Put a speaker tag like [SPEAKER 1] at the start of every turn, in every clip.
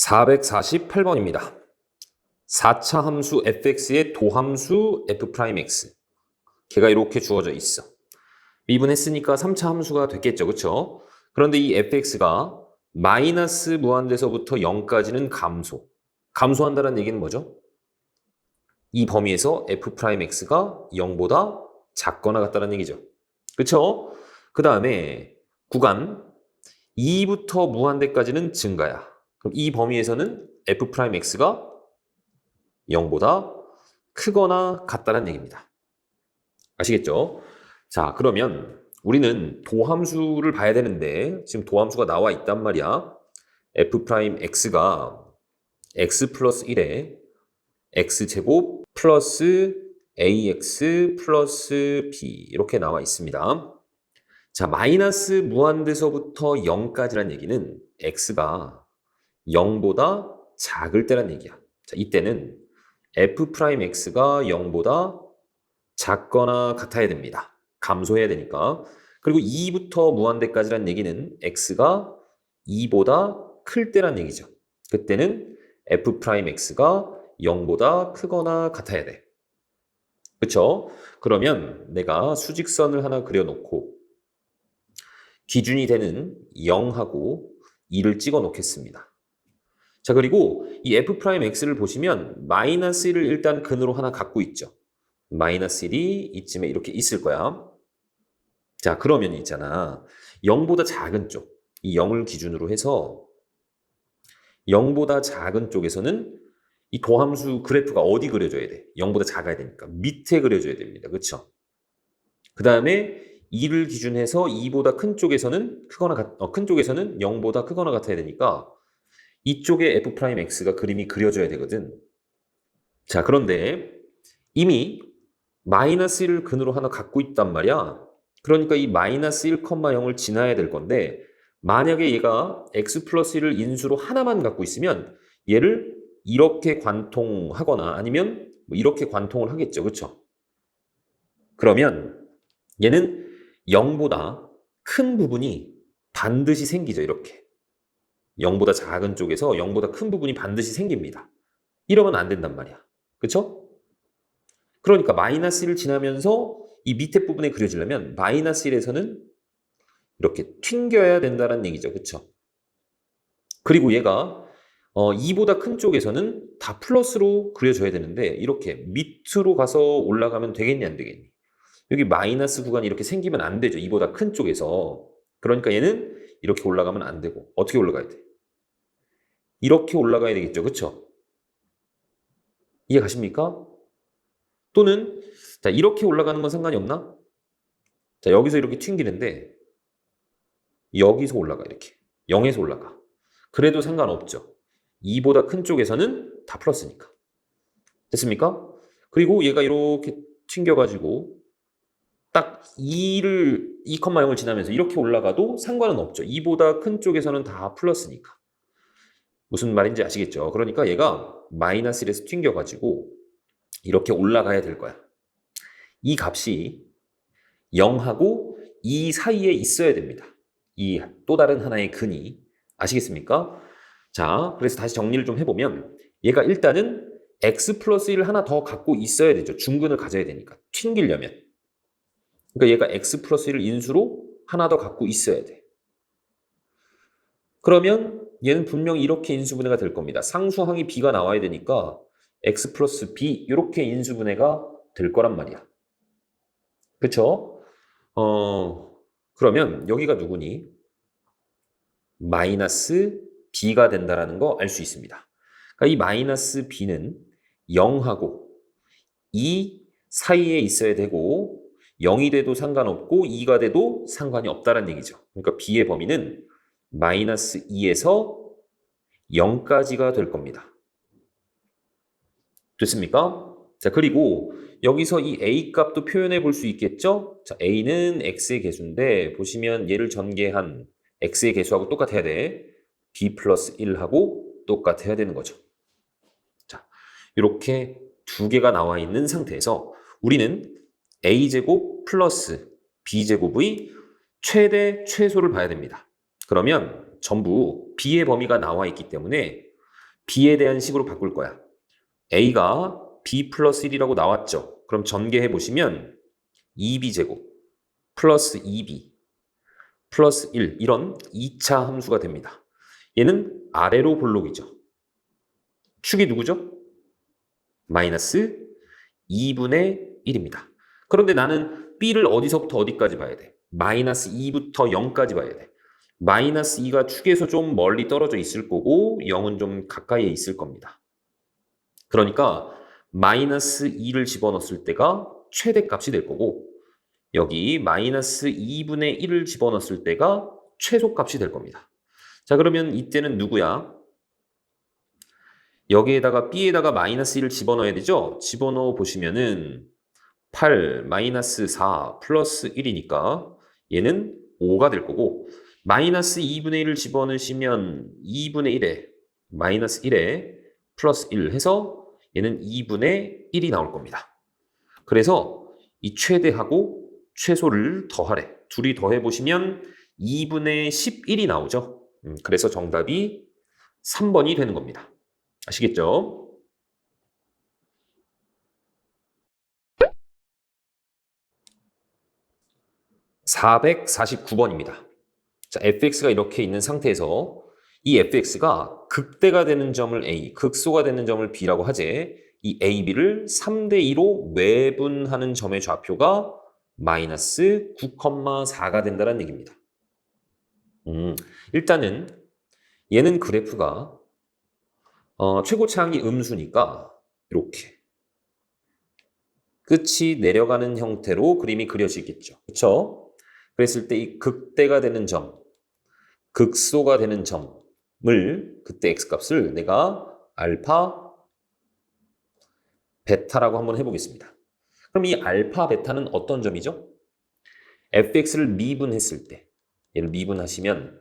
[SPEAKER 1] 448번입니다. 4차 함수 fx의 도함수 f'x. 걔가 이렇게 주어져 있어. 미분했으니까 3차 함수가 됐겠죠. 그쵸? 그런데 이 fx가 마이너스 무한대서부터 0까지는 감소한다는 얘기는 뭐죠? 이 범위에서 f'x가 0보다 작거나 같다는 얘기죠. 그쵸? 그 다음에 구간 2부터 무한대까지는 증가야. 그럼 이 범위에서는 f'x가 0보다 크거나 같다는 얘기입니다. 아시겠죠? 자, 그러면 우리는 도함수를 봐야 되는데 지금 도함수가 나와 있단 말이야. f'x가 x 플러스 1에 x제곱 플러스 ax 플러스 b 이렇게 나와 있습니다. 자, 마이너스 무한대서부터 0까지란 얘기는 x가 0보다 작을 때란 얘기야. 자, 이때는 f'x가 0보다 작거나 같아야 됩니다. 감소해야 되니까. 그리고 2부터 무한대까지란 얘기는 x가 2보다 클 때란 얘기죠. 그때는 f'x가 0보다 크거나 같아야 돼. 그쵸? 그러면 내가 수직선을 하나 그려놓고 기준이 되는 0하고 2를 찍어 놓겠습니다. 자, 그리고 이 f'x를 보시면 마이너스 1을 일단 근으로 하나 갖고 있죠. 마이너스 1이 이쯤에 이렇게 있을 거야. 자, 그러면 있잖아. 0보다 작은 쪽, 이 0을 기준으로 해서 0보다 작은 쪽에서는 이 도함수 그래프가 어디 그려져야 돼? 0보다 작아야 되니까 밑에 그려져야 됩니다. 그렇죠? 그 다음에 2를 기준해서 2보다 큰 쪽에서는 큰 쪽에서는 0보다 크거나 같아야 되니까 이쪽에 f'x가 그림이 그려져야 되거든. 자, 그런데 이미 마이너스 1을 근으로 하나 갖고 있단 말이야. 그러니까 이 마이너스 1,0을 지나야 될 건데 만약에 얘가 x 플러스 1을 인수로 하나만 갖고 있으면 얘를 이렇게 관통하거나 아니면 뭐 이렇게 관통을 하겠죠. 그렇죠? 그러면 얘는 0보다 큰 부분이 반드시 생기죠. 이렇게. 0보다 작은 쪽에서 0보다 큰 부분이 반드시 생깁니다. 이러면 안 된단 말이야. 그렇죠? 그러니까 마이너스 1을 지나면서 이 밑에 부분에 그려지려면 마이너스 1에서는 이렇게 튕겨야 된다는 얘기죠. 그렇죠? 그리고 얘가 2보다 큰 쪽에서는 다 플러스로 그려져야 되는데 이렇게 밑으로 가서 올라가면 되겠니 안 되겠니? 여기 마이너스 구간이 이렇게 생기면 안 되죠. 2보다 큰 쪽에서. 그러니까 얘는 이렇게 올라가면 안 되고 어떻게 올라가야 돼? 이렇게 올라가야 되겠죠. 그렇죠? 이해 가십니까? 또는 자, 이렇게 올라가는 건 상관이 없나? 자, 여기서 이렇게 튕기는데 여기서 올라가 이렇게. 0에서 올라가. 그래도 상관없죠. 2보다 큰 쪽에서는 다 플러스니까. 됐습니까? 그리고 얘가 이렇게 튕겨가지고 딱 2,0을 지나면서 이렇게 올라가도 상관은 없죠. 2보다 큰 쪽에서는 다 플러스니까. 무슨 말인지 아시겠죠? 그러니까 얘가 마이너스 1에서 튕겨가지고 이렇게 올라가야 될 거야. 이 값이 0하고 2 사이에 있어야 됩니다. 이 또 다른 하나의 근이. 아시겠습니까? 자, 그래서 다시 정리를 좀 해보면 얘가 일단은 x 플러스 1을 하나 더 갖고 있어야 되죠. 중근을 가져야 되니까. 튕기려면. 그러니까 얘가 x 플러스 1을 인수로 하나 더 갖고 있어야 돼. 그러면 얘는 분명히 이렇게 인수분해가 될 겁니다. 상수항이 b가 나와야 되니까 x 플러스 b 이렇게 인수분해가 될 거란 말이야. 그쵸? 그러면 여기가 누구니? 마이너스 b가 된다라는 거 알 수 있습니다. 그러니까 이 마이너스 b는 0하고 2 사이에 있어야 되고 0이 돼도 상관없고 2가 돼도 상관이 없다는 얘기죠. 그러니까 b의 범위는 마이너스 2에서 0까지가 될 겁니다. 됐습니까? 자, 그리고 여기서 이 a 값도 표현해 볼 수 있겠죠? 자, a는 x의 개수인데 보시면 얘를 전개한 x의 개수하고 똑같아야 돼. b 플러스 1하고 똑같아야 되는 거죠. 자, 이렇게 두 개가 나와 있는 상태에서 우리는 a제곱 플러스 b제곱의 최대 최소를 봐야 됩니다. 그러면 전부 b의 범위가 나와 있기 때문에 b에 대한 식으로 바꿀 거야. a가 b 플러스 1이라고 나왔죠. 그럼 전개해 보시면 2b 제곱 플러스 2b 플러스 1 이런 2차 함수가 됩니다. 얘는 아래로 볼록이죠. 축이 누구죠? 마이너스 2분의 1입니다. 그런데 나는 b를 어디서부터 어디까지 봐야 돼? 마이너스 2부터 0까지 봐야 돼. 마이너스 2가 축에서 좀 멀리 떨어져 있을 거고 0은 좀 가까이에 있을 겁니다. 그러니까 마이너스 2를 집어넣었을 때가 최대값이 될 거고 여기 마이너스 2분의 1을 집어넣었을 때가 최소값이 될 겁니다. 자, 그러면 이때는 누구야? 여기에다가 b에다가 마이너스 1을 집어넣어야 되죠? 집어넣어 보시면은 8 마이너스 4 플러스 1이니까 얘는 5가 될 거고 마이너스 2분의 1을 집어넣으시면 2분의 1에 마이너스 1에 플러스 1 해서 얘는 2분의 1이 나올 겁니다. 그래서 이 최대하고 최소를 더하래. 둘이 더해보시면 2분의 11이 나오죠. 그래서 정답이 3번이 되는 겁니다. 아시겠죠? (449번입니다) 자, fx가 이렇게 있는 상태에서 이 fx가 극대가 되는 점을 a, 극소가 되는 점을 b라고 하재. 이 a, b를 3대2로 외분하는 점의 좌표가 마이너스 9,4가 된다는 얘기입니다. 일단은 얘는 그래프가 최고차항이 음수니까 이렇게 끝이 내려가는 형태로 그림이 그려지겠죠. 그렇죠? 그랬을 때 이 극대가 되는 점, 극소가 되는 점을 그때 x값을 내가 알파, 베타라고 한번 해보겠습니다. 그럼 이 알파, 베타는 어떤 점이죠? fx를 미분했을 때 얘를 미분하시면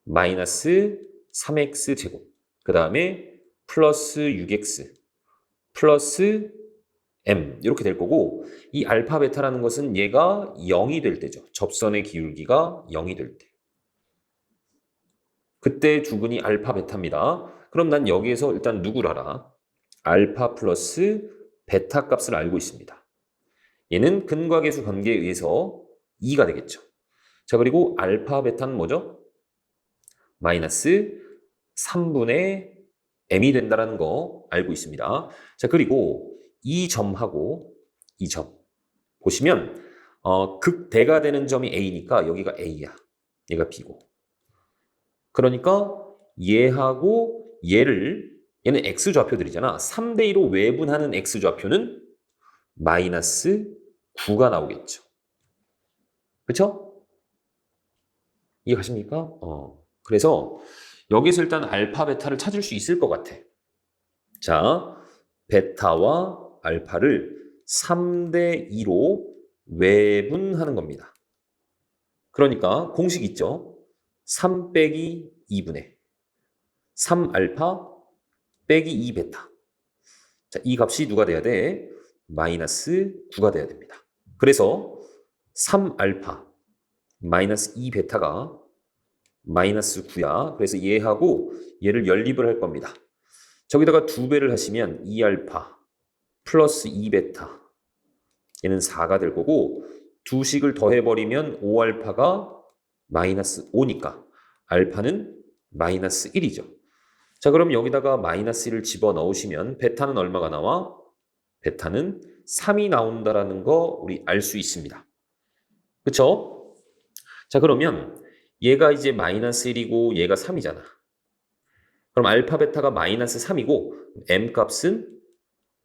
[SPEAKER 1] 마이너스 3x 제곱 그 다음에 플러스 6x 플러스 m 이렇게 될 거고 이 알파, 베타라는 것은 얘가 0이 될 때죠. 접선의 기울기가 0이 될 때. 그때 주근이 알파, 베타입니다. 그럼 난 여기에서 일단 누구를 알아? 알파 플러스 베타 값을 알고 있습니다. 얘는 근과계수 관계에 의해서 2가 되겠죠. 자, 그리고 알파, 베타는 뭐죠? 마이너스 3분의 m이 된다는 거 알고 있습니다. 자, 그리고 이 점하고 이 점 보시면 극대가 되는 점이 a니까 여기가 a야. 얘가 b고. 그러니까 얘하고 얘는 x좌표들이잖아. 3대2로 외분하는 x좌표는 마이너스 9가 나오겠죠. 그쵸? 이해가십니까? 그래서 여기서 일단 알파, 베타를 찾을 수 있을 것 같아. 자, 베타와 알파를 3대2로 외분하는 겁니다. 그러니까 공식 있죠? 3 빼기 2분의 3알파 빼기 2베타. 자, 이 값이 누가 돼야 돼? 마이너스 9가 돼야 됩니다. 그래서 3알파 마이너스 2베타가 마이너스 9야. 그래서 얘하고 얘를 연립을 할 겁니다. 저기다가 2배를 하시면 2알파 플러스 2베타 얘는 4가 될 거고 두 식을 더해버리면 5알파가 마이너스 5니까 알파는 마이너스 1이죠. 자, 그럼 여기다가 마이너스 1을 집어넣으시면 베타는 얼마가 나와? 베타는 3이 나온다라는 거 우리 알 수 있습니다. 그쵸? 자, 그러면 얘가 이제 마이너스 1이고 얘가 3이잖아. 그럼 알파, 베타가 마이너스 3이고 m 값은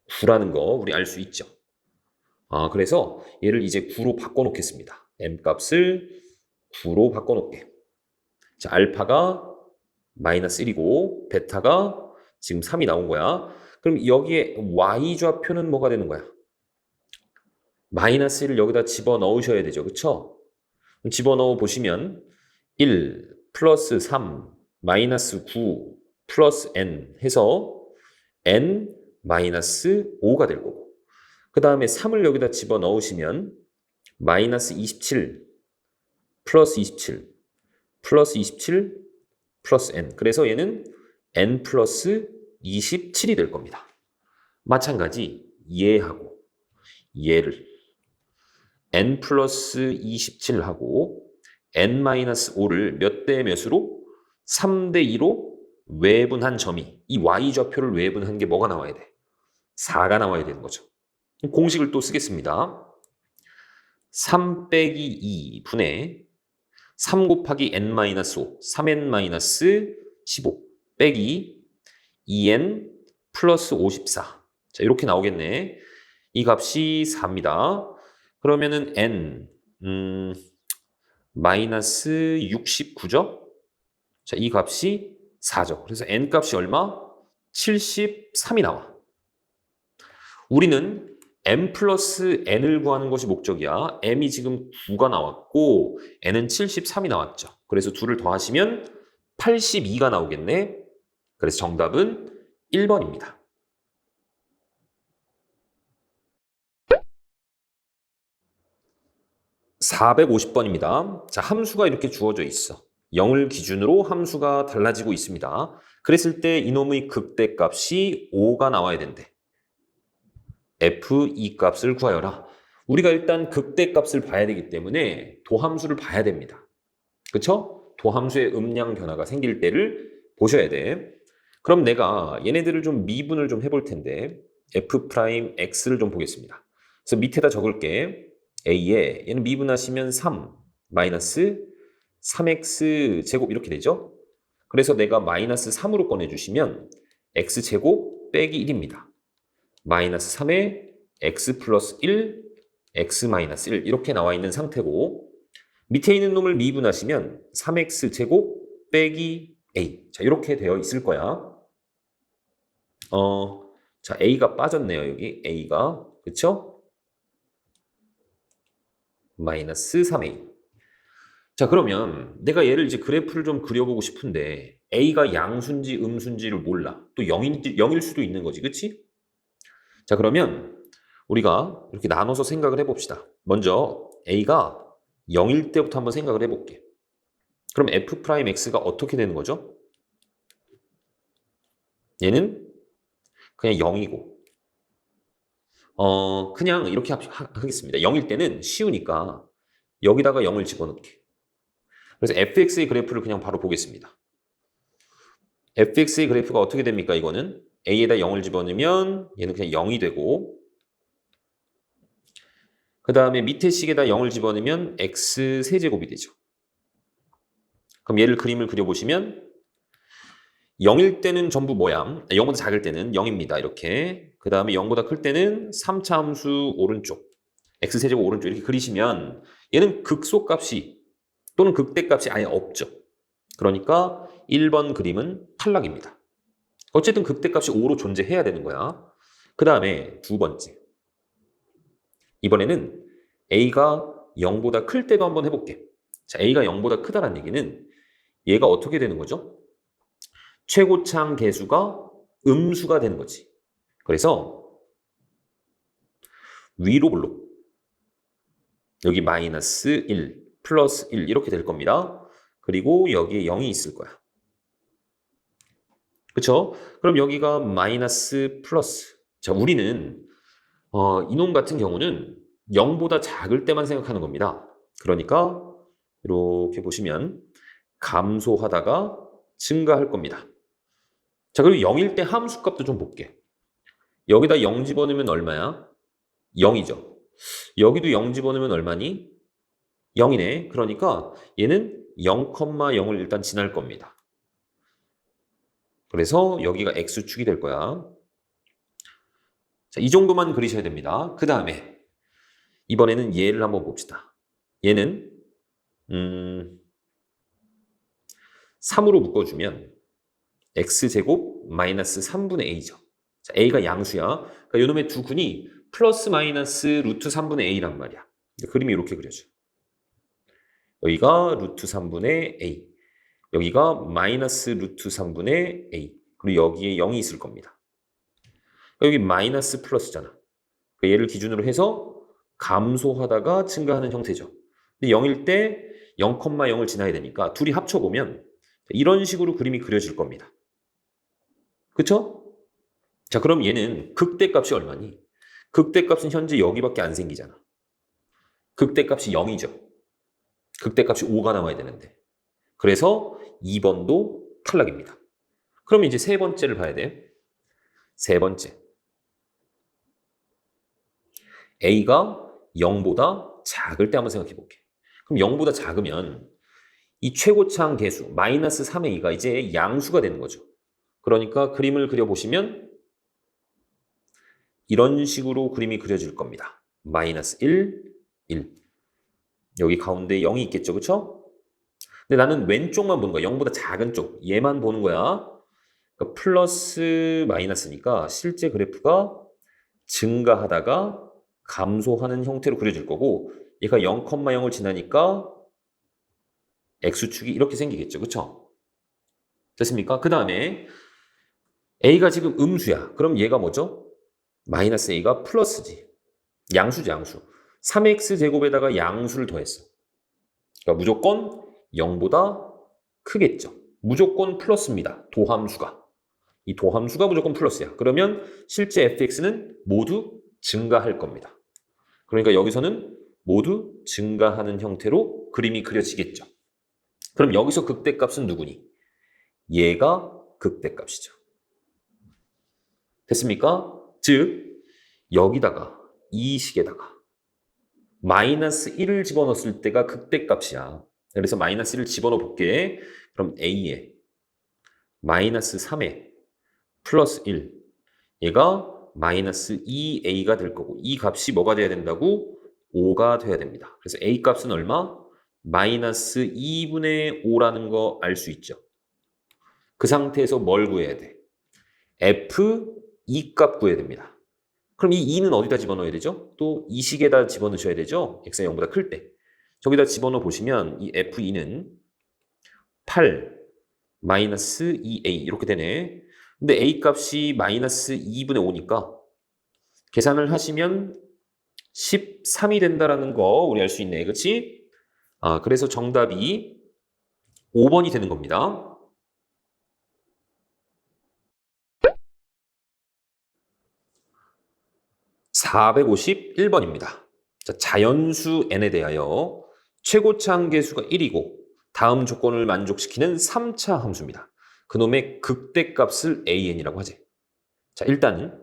[SPEAKER 1] 9라는 거 우리 알 수 있죠. 그래서 얘를 이제 9로 바꿔놓겠습니다. m 값을 9로 바꿔놓게. 자, 알파가 마이너스 1이고 베타가 지금 3이 나온 거야. 그럼 여기에 y좌표는 뭐가 되는 거야? 마이너스 1을 여기다 집어넣으셔야 되죠. 그쵸? 집어넣어 보시면 1 플러스 3 마이너스 9 플러스 n 해서 n 마이너스 5가 될 거고 그 다음에 3을 여기다 집어넣으시면 마이너스 27 플러스 27 플러스 27 플러스 n 그래서 얘는 n 플러스 27이 될 겁니다. 마찬가지 얘하고 얘를 n 플러스 27하고 n 마이너스 5를 몇 대 몇으로? 3대 2로 외분한 점이 이 y좌표를 외분한 게 뭐가 나와야 돼? 4가 나와야 되는 거죠. 공식을 또 쓰겠습니다. 3 빼기 2 분의 3 곱하기 n 마이너스 5, 3n 마이너스 15 빼기 2n 플러스 54. 자, 이렇게 나오겠네. 이 값이 4입니다. 그러면은 n 마이너스 69죠? 자, 이 값이 4죠. 그래서 n 값이 얼마? 73이 나와. 우리는 m 플러스 n을 구하는 것이 목적이야. m이 지금 9가 나왔고 n은 73이 나왔죠. 그래서 2를 더하시면 82가 나오겠네. 그래서 정답은 1번입니다. (450번입니다) 자, 함수가 이렇게 주어져 있어. 0을 기준으로 함수가 달라지고 있습니다. 그랬을 때 이놈의 극대값이 5가 나와야 된대. f2 값을 구하여라. 우리가 일단 극대값을 봐야 되기 때문에 도함수를 봐야 됩니다. 그쵸? 도함수의 음량 변화가 생길 때를 보셔야 돼. 그럼 내가 얘네들을 좀 미분을 좀 해볼 텐데 f'x를 좀 보겠습니다. 그래서 밑에다 적을게. a에 얘는 미분하시면 3 마이너스 3x 제곱 이렇게 되죠? 그래서 내가 마이너스 3으로 꺼내주시면 x제곱 빼기 1입니다. 마이너스 3에 x 플러스 1, x 마이너스 1 이렇게 나와 있는 상태고 밑에 있는 놈을 미분하시면 3x 제곱 빼기 a 자 이렇게 되어 있을 거야. 자 a가 빠졌네요. 여기 a가 그쵸? 마이너스 3a 자 그러면 내가 얘를 이제 그래프를 좀 그려보고 싶은데 a가 양수인지 음수인지를 몰라. 또 0일 수도 있는 거지 그치? 자 그러면 우리가 이렇게 나눠서 생각을 해봅시다. 먼저 a가 0일 때부터 한번 생각을 해볼게. 그럼 f'x가 어떻게 되는 거죠? 얘는 그냥 0이고 그냥 이렇게 하겠습니다. 0일 때는 쉬우니까 여기다가 0을 집어넣게. 그래서 fx의 그래프를 그냥 바로 보겠습니다. fx의 그래프가 어떻게 됩니까? 이거는 a에다 0을 집어넣으면 얘는 그냥 0이 되고 그 다음에 밑에 식에다 0을 집어넣으면 x 세제곱이 되죠. 그럼 얘를 그림을 그려보시면 0일 때는 전부 뭐야? 0보다 작을 때는 0입니다. 이렇게. 그 다음에 0보다 클 때는 3차 함수 오른쪽 x 세제곱 오른쪽 이렇게 그리시면 얘는 극소값이 또는 극대값이 아예 없죠. 그러니까 1번 그림은 탈락입니다. 어쨌든 극대값이 5로 존재해야 되는 거야. 그 다음에 두 번째. 이번에는 a가 0보다 클 때도 한번 해볼게. 자, a가 0보다 크다는 얘기는 얘가 어떻게 되는 거죠? 최고창 계수가 음수가 되는 거지. 그래서 위로 블록 여기 마이너스 1, 플러스 1 이렇게 될 겁니다. 그리고 여기에 0이 있을 거야. 그쵸? 그럼 여기가 마이너스 플러스. 자, 우리는 이놈 같은 경우는 0보다 작을 때만 생각하는 겁니다. 그러니까 이렇게 보시면 감소하다가 증가할 겁니다. 자, 그리고 0일 때 함수값도 좀 볼게. 여기다 0 집어넣으면 얼마야? 0이죠. 여기도 0 집어넣으면 얼마니? 0이네. 그러니까 얘는 0,0을 일단 지날 겁니다. 그래서 여기가 x축이 될 거야. 자, 이 정도만 그리셔야 됩니다. 그 다음에 이번에는 얘를 한번 봅시다. 얘는 3으로 묶어주면 x제곱 마이너스 3분의 a죠. 자, a가 양수야. 그러니까 이놈의 두 근이 플러스 마이너스 루트 3분의 a란 말이야. 그림이 이렇게 그려져. 여기가 루트 3분의 a. 여기가 마이너스 루트 3분의 a. 그리고 여기에 0이 있을 겁니다. 여기 마이너스 플러스잖아. 얘를 기준으로 해서 감소하다가 증가하는 형태죠. 근데 0일 때 0,0을 지나야 되니까 둘이 합쳐보면 이런 식으로 그림이 그려질 겁니다. 그쵸? 자, 그럼 얘는 극대값이 얼마니? 극대값은 현재 여기밖에 안 생기잖아. 극대값이 0이죠. 극대값이 5가 나와야 되는데. 그래서 2번도 탈락입니다. 그럼 이제 세 번째를 봐야 돼. 세 번째. A가 0보다 작을 때 한번 생각해 볼게. 그럼 0보다 작으면 이 최고차항 계수 마이너스 3A가 이제 양수가 되는 거죠. 그러니까 그림을 그려보시면 이런 식으로 그림이 그려질 겁니다. 마이너스 1, 1. 여기 가운데 0이 있겠죠, 그쵸? 근데 나는 왼쪽만 보는 거야. 0보다 작은 쪽. 얘만 보는 거야. 그러니까 플러스 마이너스니까 실제 그래프가 증가하다가 감소하는 형태로 그려질 거고 얘가 0,0을 지나니까 x축이 이렇게 생기겠죠. 그쵸? 됐습니까? 그 다음에 a가 지금 음수야. 그럼 얘가 뭐죠? 마이너스 a가 플러스지. 양수지, 양수. 3x 제곱에다가 양수를 더했어. 그러니까 무조건 0보다 크겠죠. 무조건 플러스입니다. 도함수가. 이 도함수가 무조건 플러스야. 그러면 실제 fx는 모두 증가할 겁니다. 그러니까 여기서는 모두 증가하는 형태로 그림이 그려지겠죠. 그럼 여기서 극대값은 누구니? 얘가 극대값이죠. 됐습니까? 즉 여기다가 이 식에다가 마이너스 1을 집어넣었을 때가 극대값이야. 그래서 마이너스 1을 집어넣어 볼게. 그럼 a에 마이너스 3에 플러스 1 얘가 마이너스 2a가 될 거고 이 값이 뭐가 돼야 된다고? 5가 돼야 됩니다. 그래서 a 값은 얼마? 마이너스 2분의 5라는 거 알 수 있죠. 그 상태에서 뭘 구해야 돼? f 2값 구해야 됩니다. 그럼 이 2는 어디다 집어넣어야 되죠? 또 이 식에다 집어넣으셔야 되죠? x가 0보다 클 때. 저기다 집어넣어 보시면 이 f2는 8 마이너스 2a 이렇게 되네. 근데 a 값이 마이너스 2분의 5니까 계산을 하시면 13이 된다라는 거 우리 알 수 있네. 그렇지? 그래서 정답이 5번이 되는 겁니다. (451번입니다) 자, 자연수 n에 대하여 최고차항 계수가 1이고 다음 조건을 만족시키는 3차 함수입니다. 그놈의 극대값을 an이라고 하지. 자, 일단은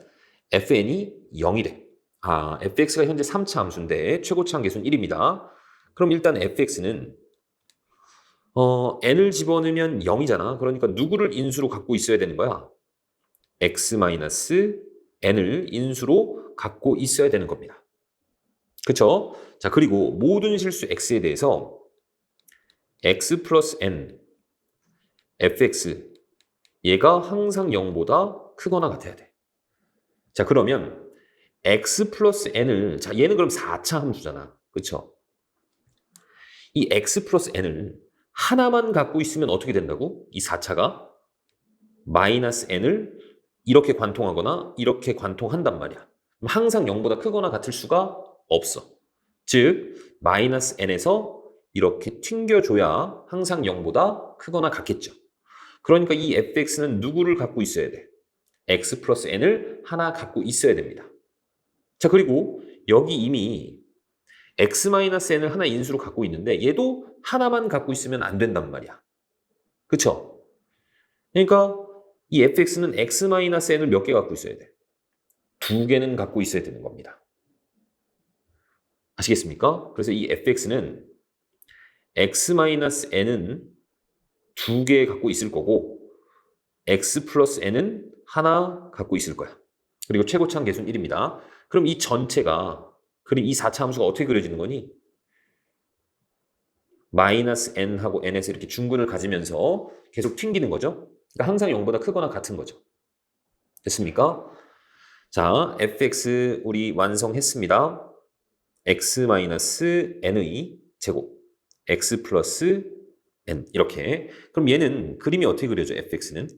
[SPEAKER 1] fn이 0이래. fx가 현재 3차 함수인데 최고차항 계수는 1입니다. 그럼 일단 fx는 n을 집어넣으면 0이잖아. 그러니까 누구를 인수로 갖고 있어야 되는 거야? x-n을 인수로 갖고 있어야 되는 겁니다. 그쵸? 자, 그리고 모든 실수 x에 대해서 x 플러스 n, fx 얘가 항상 0보다 크거나 같아야 돼. 자, 그러면 x 플러스 n을 자, 얘는 그럼 4차 함수잖아. 그쵸? 이 x 플러스 n을 하나만 갖고 있으면 어떻게 된다고? 이 4차가 마이너스 n을 이렇게 관통하거나 이렇게 관통한단 말이야. 항상 0보다 크거나 같을 수가 없어. 즉 마이너스 n에서 이렇게 튕겨줘야 항상 0보다 크거나 같겠죠. 그러니까 이 fx는 누구를 갖고 있어야 돼? x 플러스 n을 하나 갖고 있어야 됩니다. 자, 그리고 여기 이미 x-n을 하나 인수로 갖고 있는데 얘도 하나만 갖고 있으면 안 된단 말이야. 그쵸? 그러니까 이 fx는 x-n을 몇 개 갖고 있어야 돼? 2개는 갖고 있어야 되는 겁니다. 아시겠습니까? 그래서 이 fx는 x-n은 2개 갖고 있을 거고 x 플러스 n은 하나 갖고 있을 거야. 그리고 최고차항 계수는 1입니다. 그럼 이 전체가 그럼 이 4차 함수가 어떻게 그려지는 거니? 마이너스 n하고 n에서 이렇게 중근을 가지면서 계속 튕기는 거죠. 그러니까 항상 0보다 크거나 같은 거죠. 됐습니까? 자, fx 우리 완성했습니다. x-n의 제곱 x 플러스 n 이렇게. 그럼 얘는 그림이 어떻게 그려져? fx는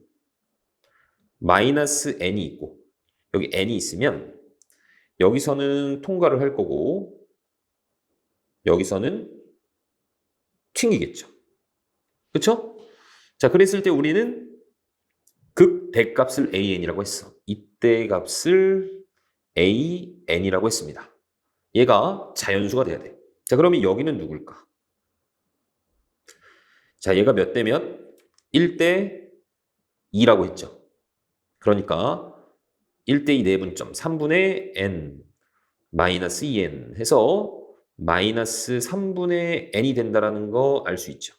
[SPEAKER 1] 마이너스 n이 있고 여기 n이 있으면 여기서는 통과를 할 거고 여기서는 튕기겠죠. 그렇죠? 자, 그랬을 때 우리는 극대값을 AN이라고 했어. 이때 값을 AN이라고 했습니다. 얘가 자연수가 돼야 돼. 자, 그러면 여기는 누굴까? 자, 얘가 몇 대 몇? 1대 2라고 했죠. 그러니까 1대2 내분점 3분의 n 마이너스 2n 해서 마이너스 3분의 n이 된다는 거 알 수 있죠.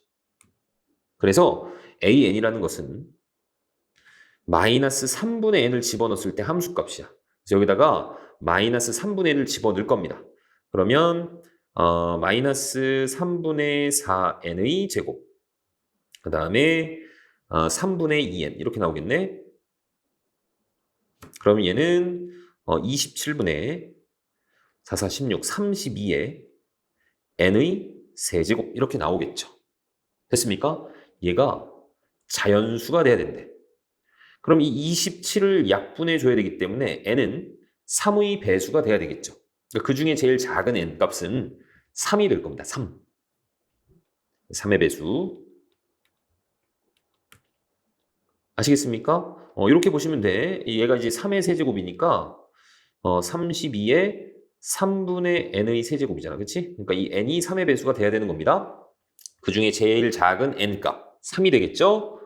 [SPEAKER 1] 그래서 an이라는 것은 마이너스 3분의 n을 집어넣었을 때 함수값이야. 그래서 여기다가 마이너스 3분의 n을 집어넣을 겁니다. 그러면 마이너스 3분의 4n의 제곱 그 다음에 3분의 2n 이렇게 나오겠네. 그럼 얘는 27분의 4, 4, 16, 32에 n의 세제곱 이렇게 나오겠죠. 됐습니까? 얘가 자연수가 돼야 된대. 그럼 이 27을 약분해 줘야 되기 때문에 n은 3의 배수가 돼야 되겠죠. 그 중에 제일 작은 n 값은 3이 될 겁니다. 3. 3의 배수. 아시겠습니까? 이렇게 보시면 돼. 얘가 이제 3의 세제곱이니까 32에 3분의 n의 세제곱이잖아. 그치? 그러니까 이 n이 3의 배수가 돼야 되는 겁니다. 그 중에 제일 작은 n 값 3이 되겠죠?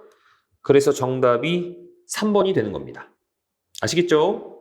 [SPEAKER 1] 그래서 정답이 3번이 되는 겁니다. 아시겠죠?